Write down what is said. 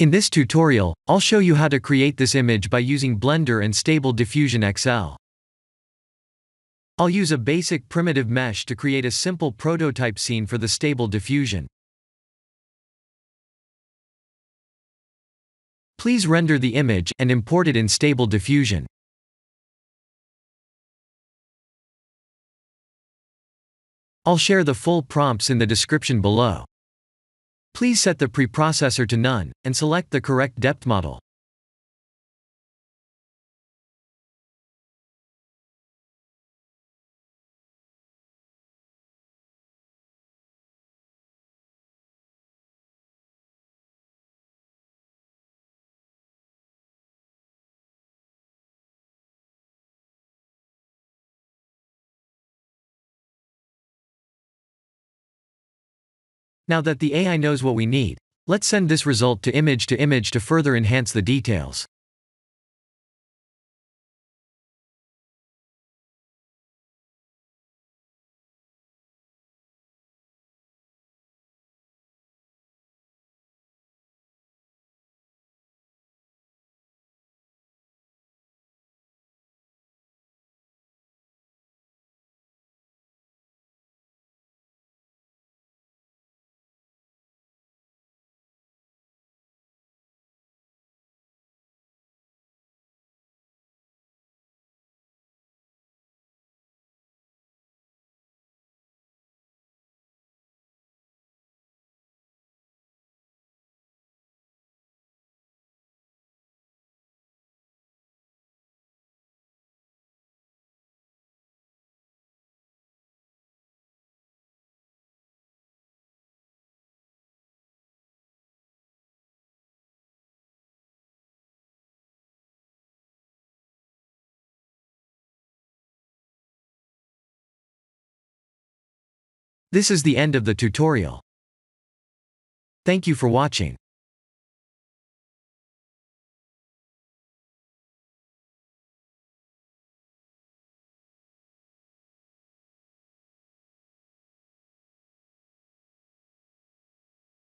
In this tutorial, I'll show you how to create this image by using Blender and Stable Diffusion XL. I'll use a basic primitive mesh to create a simple prototype scene for the Stable Diffusion. Please render the image and import it in Stable Diffusion. I'll share the full prompts in the description below. Please set the preprocessor to none, and select the correct depth model. Now that the AI knows what we need, let's send this result to image to further enhance the details. This is the end of the tutorial. Thank you for watching.